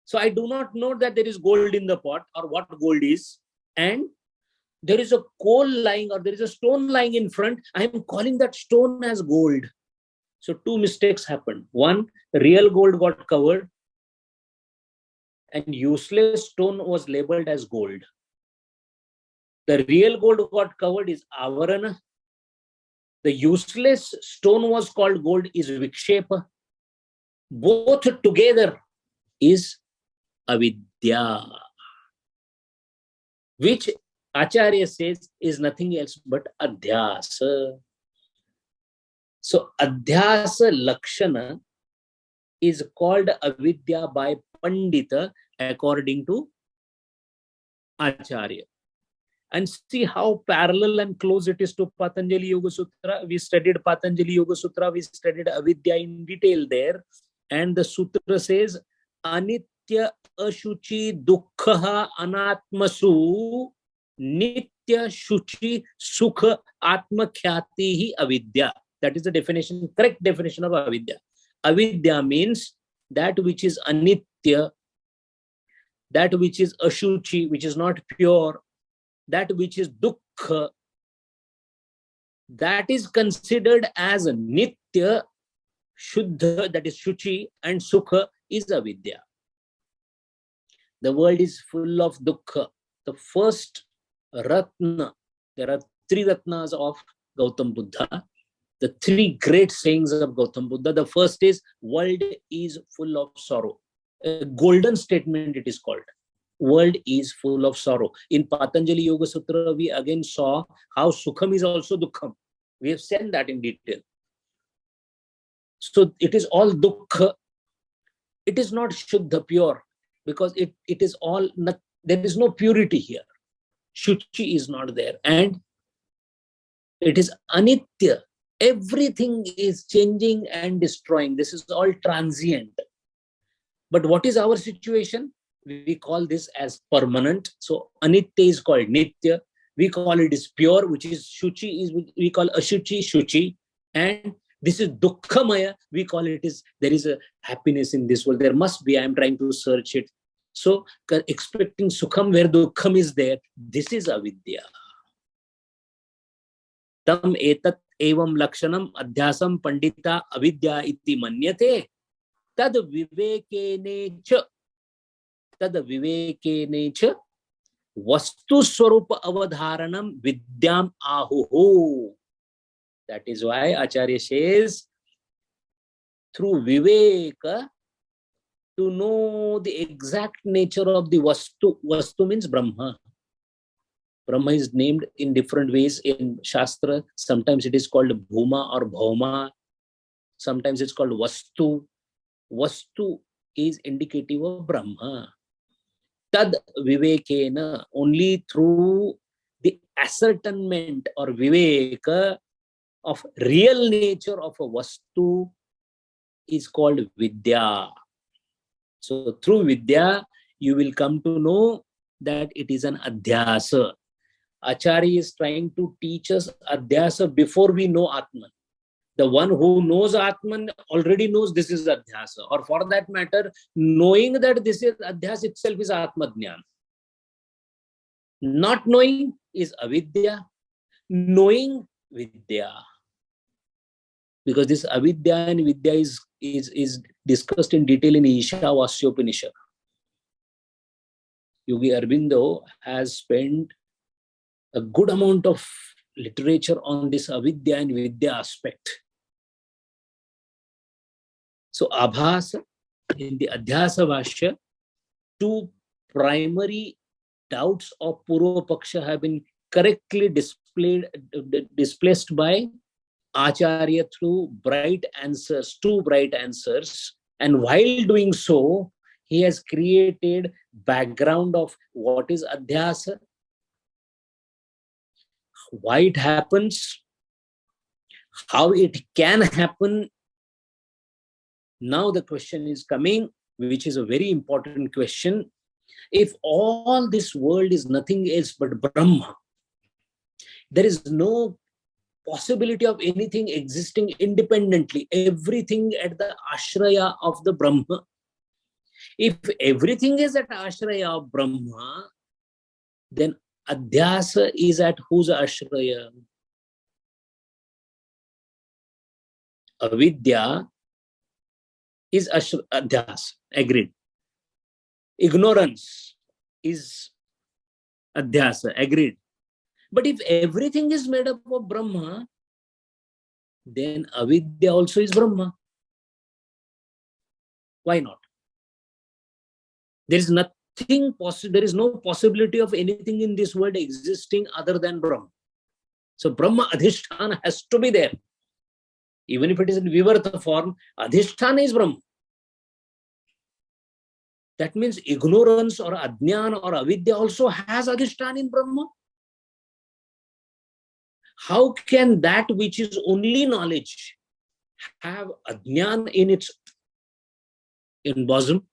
So I do not know that there is gold in the pot or what gold is. And there is a coal lying or there is a stone lying in front. I am calling that stone as gold. So two mistakes happened. One, real gold got covered and useless stone was labeled as gold. The real gold got covered is avarana. The useless stone was called gold is vikshepa. Both together is avidya, which Acharya says is nothing else but adhyasa. So adhyasa lakshana is called avidya by Pandita according to Acharya. And see how parallel and close it is to Patanjali Yoga Sutra. We studied Patanjali Yoga Sutra, we studied avidya in detail there. And the sutra says, anitya ashuchi dukkha anatmasu nitya shuchi sukha atma khyati hi avidya. That is the definition, correct definition of avidya. Avidya means that which is anitya, that which is ashuchi, which is not pure, that which is dukkha, that is considered as a nitya, shuddha, that is shuchi, and sukha is avidya. The world is full of dukkha. The first ratna, there are three ratnas of Gautam Buddha, the three great sayings of Gautam Buddha. The first is, world is full of sorrow. A golden statement it is called. World is full of sorrow. In Patanjali Yoga Sutra, we again saw how sukham is also dukkham. We have said that in detail. So it is all dukkha. It is not shuddha, pure, because it is all, not, there is no purity here. Shuchi is not there. And it is anitya. Everything is changing and destroying. This is all transient. But what is our situation? We call this as permanent. So anitya is called nitya. We call it is pure, which is shuchi, is we call ashuchi, shuchi. And this is dukkhamaya. We call it is, there is a happiness in this world. There must be, I am trying to search it. So expecting sukham where dukkham is there, this is avidya. Tam etat evam lakshanam adhyasam pandita avidya iti manyate tad vivekene cha vastu swarupa avadharanam vidyam ahuhu. That is why Acharya says, through viveka, to know the exact nature of the vastu. Vastu means Brahma. Brahma is named in different ways in Shastra. Sometimes it is called Bhuma or Bhauma. Sometimes it's called Vastu. Vastu is indicative of Brahma. Tad vivekena, only through the ascertainment or viveka of real nature of a Vastu is called Vidya. So through Vidya, you will come to know that it is an Adhyasa. Acharya is trying to teach us Adhyasa before we know Atman. The one who knows Atman already knows this is Adhyasa. Or for that matter, knowing that this is Adhyasa itself is Atmadhyan. Not knowing is Avidya. Knowing, Vidya. Because this Avidya and Vidya is discussed in detail in Ishavasyopanishad. Yogi Aurobindo has spent a good amount of literature on this Avidya and Vidya aspect. So Abhasa, in the Adhyasa Bhashya, two primary doubts of Purva Paksha have been correctly displaced by Acharya through bright answers, two bright answers. And while doing so, he has created background of what is Adhyasa, why it happens, how it can happen. Now the question is coming, which is a very important question. If all this world is nothing else but Brahma, there is no possibility of anything existing independently, everything at the ashraya of the Brahma. If everything is at ashraya of Brahma, then Adhyasa is at whose ashraya? Avidya is Adhyasa, agreed. Ignorance is Adhyasa, agreed. But if everything is made up of Brahma, then Avidya also is Brahma. Why not? There is nothing possible, there is no possibility of anything in this world existing other than Brahma. So Brahma Adhisthana has to be there. Even if it is in Vivarta form, Adhisthana is Brahma. That means ignorance or Ajnana or Avidya also has Adhisthana in Brahma. How can that which is only knowledge have Ajnana in its bosom?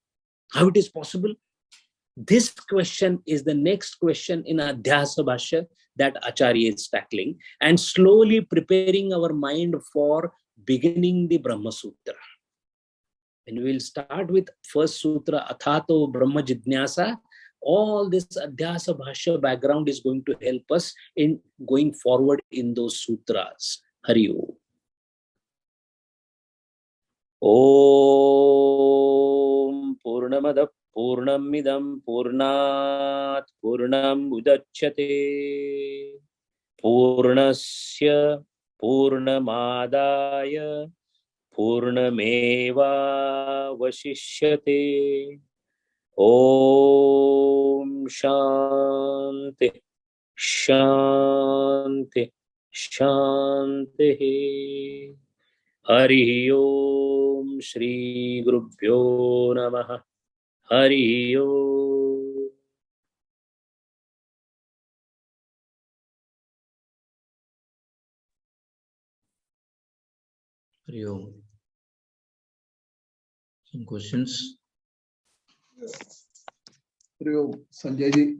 How it is possible? This question is the next question in Adhyasa Bhashya that Acharya is tackling and slowly preparing our mind for beginning the Brahma Sutra. And we will start with first sutra, Athato Brahma Jidnyasa. All this Adhyasa Bhashya background is going to help us in going forward in those sutras. Hari Om. Om Purnamada Purnamidam Purnat Purnam Udachyate Purnasya Purnamadaya Purnameva Vashishyate. Om Shanti Shanti Shanti. Hari Om Shri Gurubhyo Namaha. Hari Om. Hari Om. Some questions? Hari Om, Sanjay ji.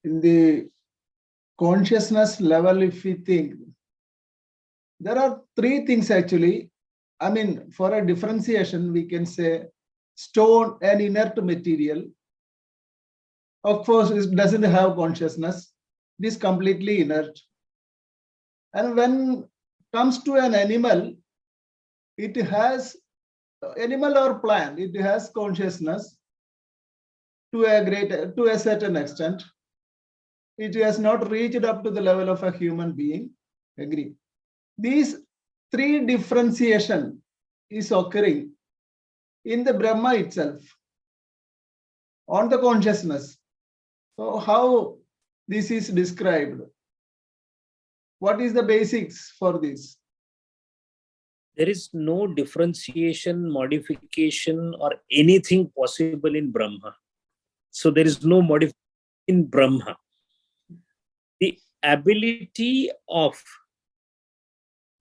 In the consciousness level, if we think, there are three things actually. I mean, for a differentiation, we can say stone and inert material. Of course, it doesn't have consciousness. It is completely inert. And when it comes to an animal, it has, animal or plant, it has consciousness to a certain extent. It has not reached up to the level of a human being. Agree. These three differentiation is occurring in the Brahma itself, on the consciousness. So how this is described? What is the basics for this? There is no differentiation, modification, or anything possible in Brahma. So there is no modification in Brahma. The ability of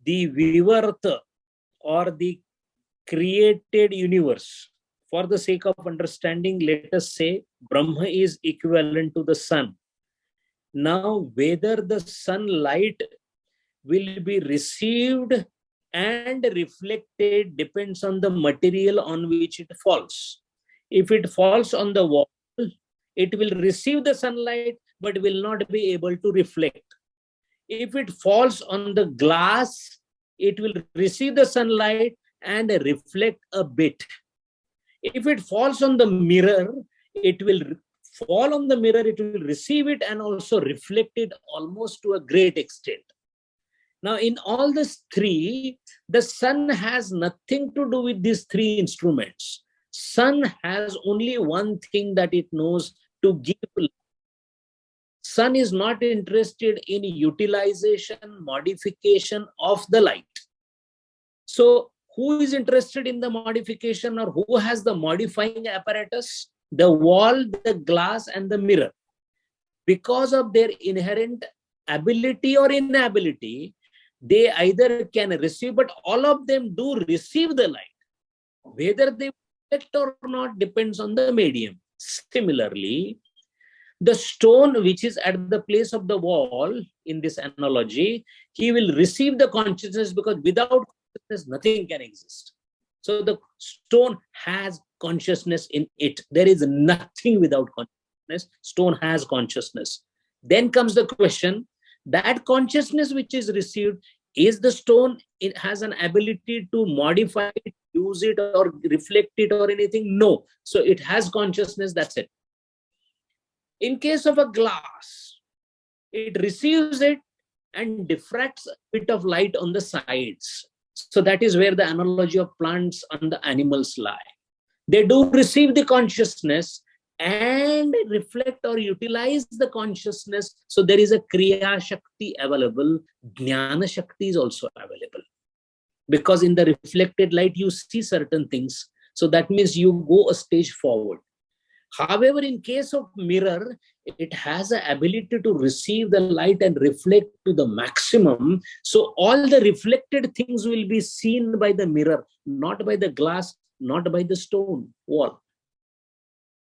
the Vivarta or the created universe, for the sake of understanding, let us say Brahma is equivalent to the sun. Now, whether the sunlight will be received and reflected depends on the material on which it falls. If it falls on the wall, it will receive the sunlight but will not be able to reflect. If it falls on the glass, it will receive the sunlight and reflect a bit. If it falls on the mirror, it will fall on the mirror, it will receive it and also reflect it almost to a great extent. Now, in all these three, the sun has nothing to do with these three instruments. Sun has only one thing that it knows: to give light. Sun is not interested in utilization, modification of the light. So, who is interested in the modification, or who has the modifying apparatus? The wall, the glass, and the mirror. Because of their inherent ability or inability, they either can receive, but all of them do receive the light. Whether they reflect or not depends on the medium. Similarly, the stone which is at the place of the wall, in this analogy, he will receive the consciousness, because without consciousness, nothing can exist. So the stone has consciousness in it. There is nothing without consciousness. Stone has consciousness. Then comes the question, that consciousness which is received, is the stone, it has an ability to modify it, use it, or reflect it, or anything? No. So it has consciousness, that's it. In case of a glass, it receives it and diffracts a bit of light on the sides. So that is where the analogy of plants and the animals lie. They do receive the consciousness and reflect or utilize the consciousness. So there is a Kriya Shakti available. Jnana Shakti is also available. Because in the reflected light, you see certain things. So that means you go a stage forward. However, in case of mirror, it has the ability to receive the light and reflect to the maximum. So all the reflected things will be seen by the mirror, not by the glass, not by the stone wall.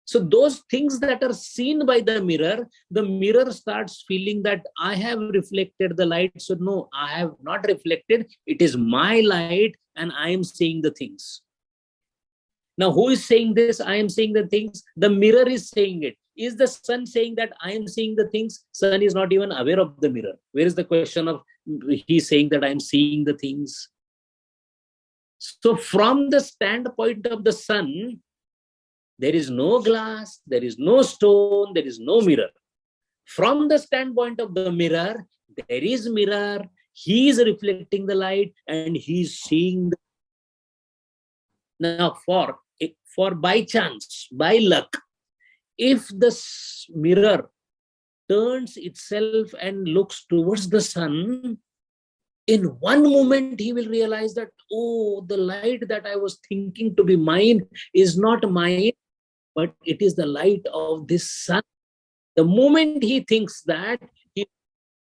So those things that are seen by the mirror starts feeling that I have reflected the light. So no, I have not reflected. It is my light and I am seeing the things. Now, who is saying this? I am seeing the things. The mirror is saying it. Is the sun saying that I am seeing the things? Sun is not even aware of the mirror. Where is the question of he saying that I am seeing the things? So from the standpoint of the sun, there is no glass, there is no stone, there is no mirror. From the standpoint of the mirror, there is mirror. He is reflecting the light and he is seeing the... Now, for by chance, by luck, if the mirror turns itself and looks towards the sun, in one moment he will realize that, oh, the light that I was thinking to be mine is not mine, but it is the light of this sun. The moment he thinks that, he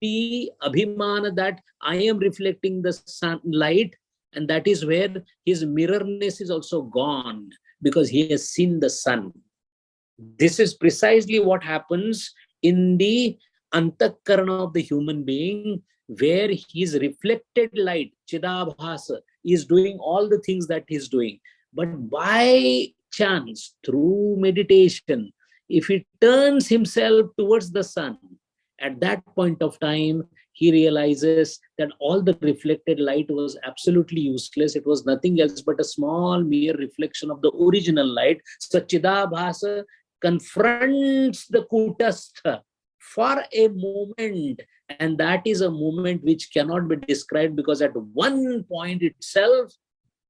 be abhimana that I am reflecting the sunlight, and that is where his mirrorness is also gone, because he has seen the sun. This is precisely what happens in the antakarana of the human being, where his reflected light, Chidabhasa, is doing all the things that he is doing. But by chance, through meditation, if he turns himself towards the sun, at that point of time, he realizes that all the reflected light was absolutely useless. It was nothing else but a small mere reflection of the original light. So Chidabhasa confronts the Kutastha for a moment, and that is a moment which cannot be described, because at one point itself,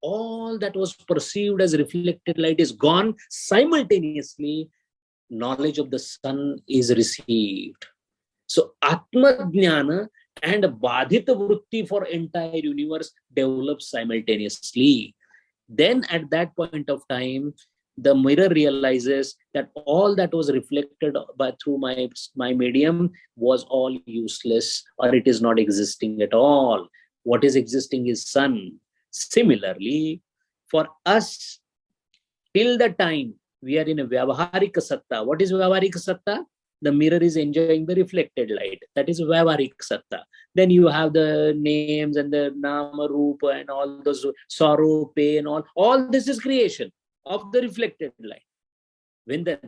all that was perceived as reflected light is gone simultaneously. knowledge of the sun is received. So Atma Jnana and Badhita Vritti for entire universe develops simultaneously. Then at that point of time, the mirror realizes that all that was reflected through my medium was all useless, or it is not existing at all. What is existing is sun. Similarly, for us, till the time we are in a Vyavaharika Satta. What is Vyavaharika Satta? The mirror is enjoying the reflected light. That is Vyavaharika Satta. Then you have the names and the Nama, Rupa and all those sorrow, pain, all this is creation of the reflected light. When the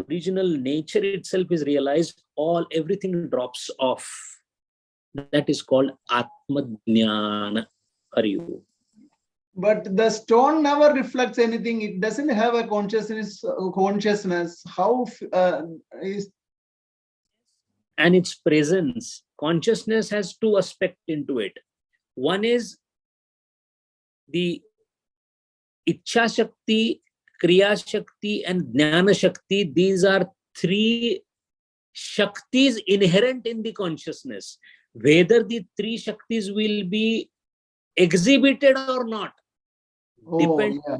original nature itself is realized, everything drops off. That is called Atma Jnana. Hariyu. But the stone never reflects anything. It doesn't have a consciousness. How is? And its presence. Consciousness has two aspects into it. One is the Ichha Shakti, Kriya Shakti, and Jnana Shakti. These are three Shaktis inherent in the consciousness. Whether the three Shaktis will be exhibited or not. Yeah.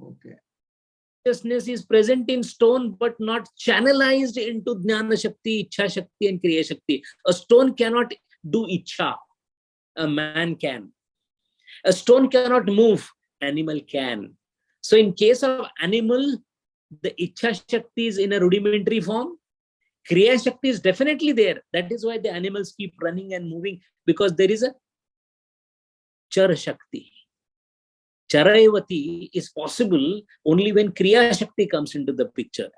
Okay. Consciousness is present in stone, but not channelized into Jnana Shakti, Ichha Shakti, and Kriya Shakti. A stone cannot do Ichha. A man can. A stone cannot move. Animal can. So in case of animal, the Ichha Shakti is in a rudimentary form. Kriya Shakti is definitely there. That is why the animals keep running and moving, because there is a Chara Shakti. Charayavati is possible only when Kriya Shakti comes into the picture.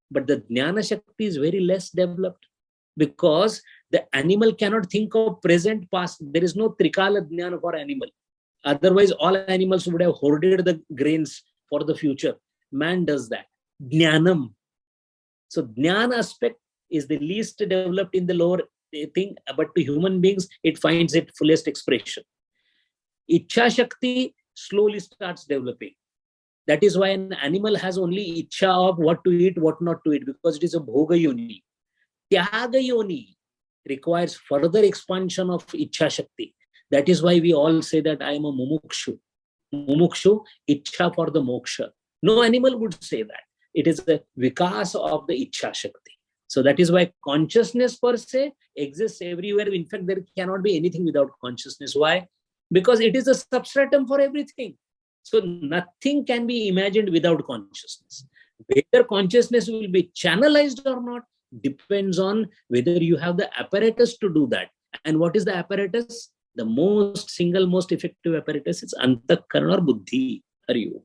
But the Jnana Shakti is very less developed, because the animal cannot think of present, past. There is no Trikala Jnana for animal. Otherwise, all animals would have hoarded the grains for the future. Man does that. Jnanam. So Jnana aspect is the least developed in the lower thing, but to human beings, it finds its fullest expression. Ichha Shakti slowly starts developing. That is why an animal has only Ichha of what to eat, what not to eat, because it is a Bhoga Yoni. Tyaga Yoni requires further expansion of Ichha Shakti. That is why we all say that I am a Mumukshu. Mumukshu, Ichha for the Moksha. No animal would say that. It is the Vikas of the Ichha Shakti. So that is why consciousness per se exists everywhere. In fact, there cannot be anything without consciousness. Why? Because it is a substratum for everything. So nothing can be imagined without consciousness. Whether consciousness will be channelized or not depends on whether you have the apparatus to do that. And what is the apparatus? The single most effective apparatus is Antakarana or Buddhi. Hariyu.